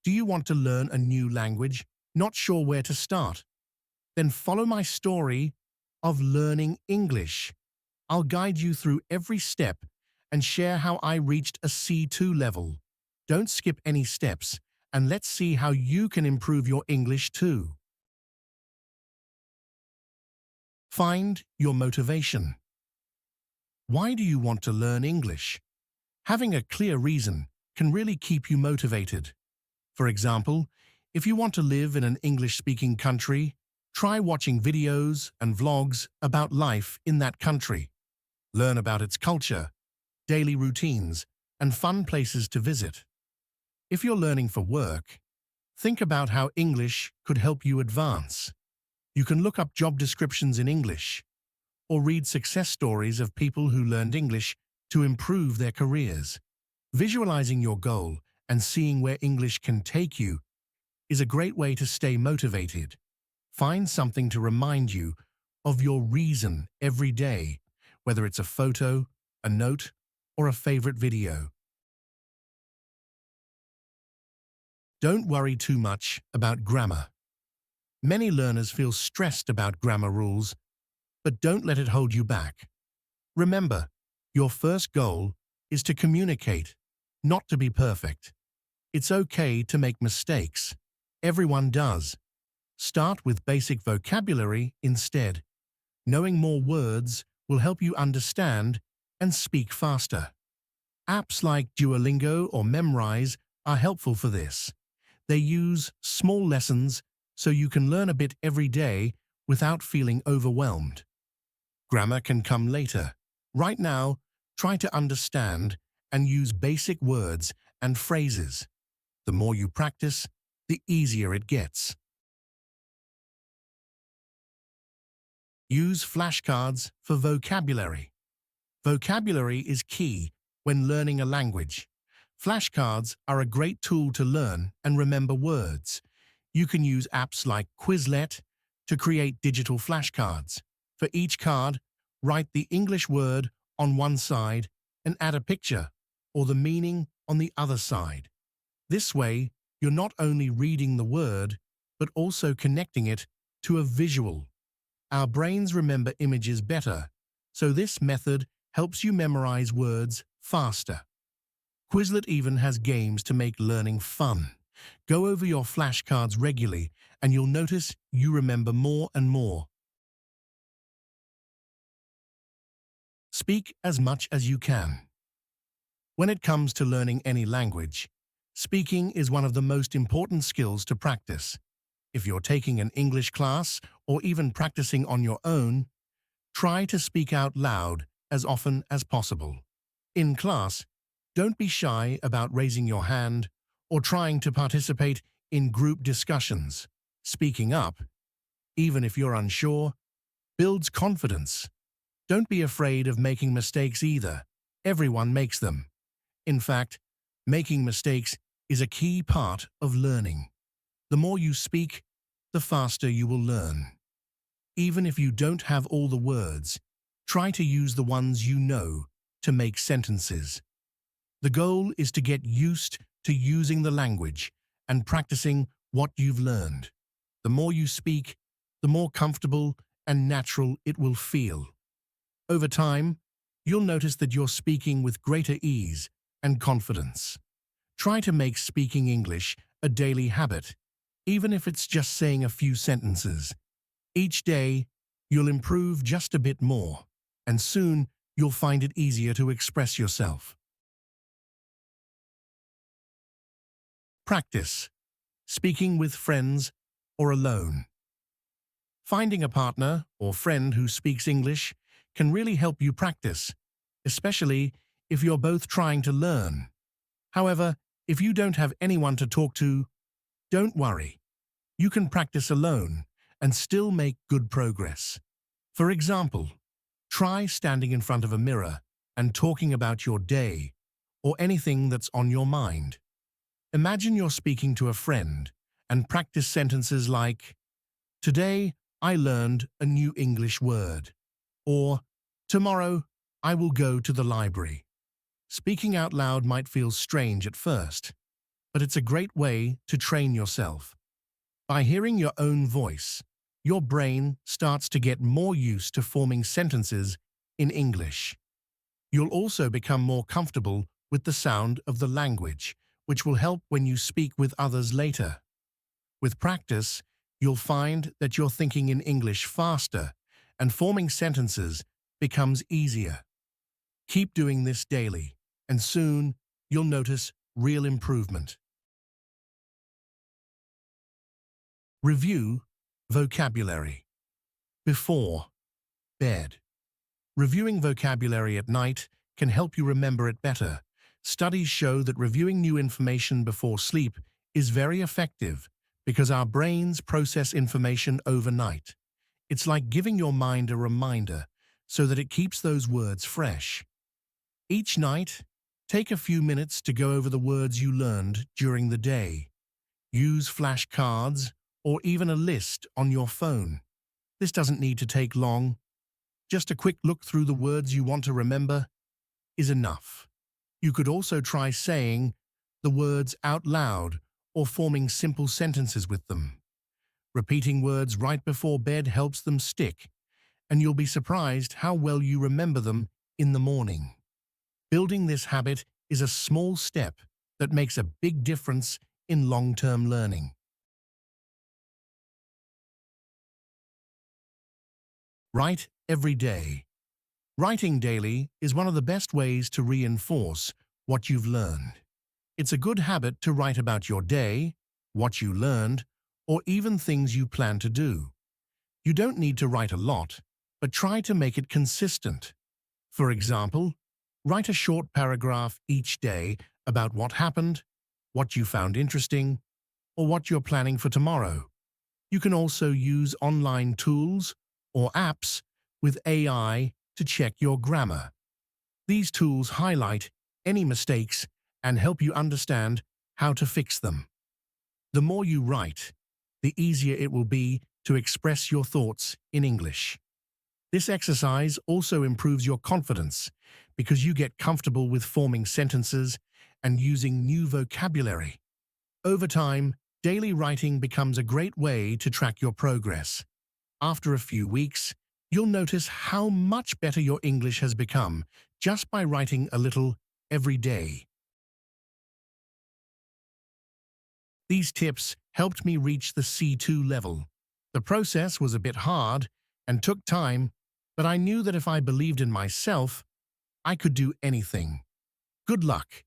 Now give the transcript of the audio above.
Do you want to learn a new language? Not sure where to start? Then follow my story of learning English. I'll guide you through every step and share how I reached a C2 level. Don't skip any steps, and let's see how you can improve your English too. Find your motivation. Why do you want to learn English? Having a clear reason can really keep you motivated. For example, if you want to live in an English-speaking country, try watching videos and vlogs about life in that country. Learn about its culture, daily routines, and fun places to visit. If you're learning for work, think about how English could help you advance. You can look up job descriptions in English or read success stories of people who learned English to improve their careers. Visualizing your goal and seeing where English can take you is a great way to stay motivated. Find something to remind you of your reason every day, whether it's a photo, a note, or a favorite video. Don't worry too much about grammar. Many learners feel stressed about grammar rules, but don't let it hold you back. Remember, your first goal is to communicate, not to be perfect. It's okay to make mistakes. Everyone does. Start with basic vocabulary instead. Knowing more words will help you understand and speak faster. Apps like Duolingo or Memrise are helpful for this. They use small lessons so you can learn a bit every day without feeling overwhelmed. Grammar can come later. Right now, try to understand and use basic words and phrases. The more you practice, the easier it gets. Use flashcards for vocabulary. Vocabulary is key when learning a language. Flashcards are a great tool to learn and remember words. You can use apps like Quizlet to create digital flashcards. For each card, write the English word on one side and add a picture or the meaning on the other side. This way, you're not only reading the word, but also connecting it to a visual. Our brains remember images better, so this method helps you memorize words faster. Quizlet even has games to make learning fun. Go over your flashcards regularly, and you'll notice you remember more and more. Speak as much as you can. When it comes to learning any language, speaking is one of the most important skills to practice. If you're taking an English class or even practicing on your own, try to speak out loud as often as possible. In class, don't be shy about raising your hand or trying to participate in group discussions. Speaking up, even if you're unsure, builds confidence. Don't be afraid of making mistakes either. Everyone makes them. In fact, making mistakes is a key part of learning. The more you speak, the faster you will learn. Even if you don't have all the words, try to use the ones you know to make sentences. The goal is to get used to using the language and practicing what you've learned. The more you speak, the more comfortable and natural it will feel. Over time, you'll notice that you're speaking with greater ease and confidence. Try to make speaking English a daily habit, even if it's just saying a few sentences. Each day, you'll improve just a bit more, and soon you'll find it easier to express yourself. Practice. Speaking with friends or alone. Finding a partner or friend who speaks English can really help you practice, especially if you're both trying to learn. However, if you don't have anyone to talk to, don't worry. You can practice alone and still make good progress. For example, try standing in front of a mirror and talking about your day or anything that's on your mind. Imagine you're speaking to a friend and practice sentences like, "Today, I learned a new English word," or "Tomorrow, I will go to the library." Speaking out loud might feel strange at first, but it's a great way to train yourself. By hearing your own voice, your brain starts to get more used to forming sentences in English. You'll also become more comfortable with the sound of the language, which will help when you speak with others later. With practice, you'll find that you're thinking in English faster and forming sentences becomes easier. Keep doing this daily, and soon you'll notice real improvement. Review vocabulary. Before bed. Reviewing vocabulary at night can help you remember it better. Studies show that reviewing new information before sleep is very effective because our brains process information overnight. It's like giving your mind a reminder so that it keeps those words fresh. Each night, take a few minutes to go over the words you learned during the day. Use flashcards or even a list on your phone. This doesn't need to take long. Just a quick look through the words you want to remember is enough. You could also try saying the words out loud or forming simple sentences with them. Repeating words right before bed helps them stick, and you'll be surprised how well you remember them in the morning. Building this habit is a small step that makes a big difference in long-term learning. Write every day. Writing daily is one of the best ways to reinforce what you've learned. It's a good habit to write about your day, what you learned, or even things you plan to do. You don't need to write a lot, but try to make it consistent. For example, write a short paragraph each day about what happened, what you found interesting, or what you're planning for tomorrow. You can also use online tools or apps with AI to check your grammar. These tools highlight any mistakes and help you understand how to fix them. The more you write, the easier it will be to express your thoughts in English. This exercise also improves your confidence because you get comfortable with forming sentences and using new vocabulary. Over time, daily writing becomes a great way to track your progress. After a few weeks, you'll notice how much better your English has become just by writing a little every day. These tips helped me reach the C2 level. The process was a bit hard and took time, but I knew that if I believed in myself, I could do anything. Good luck!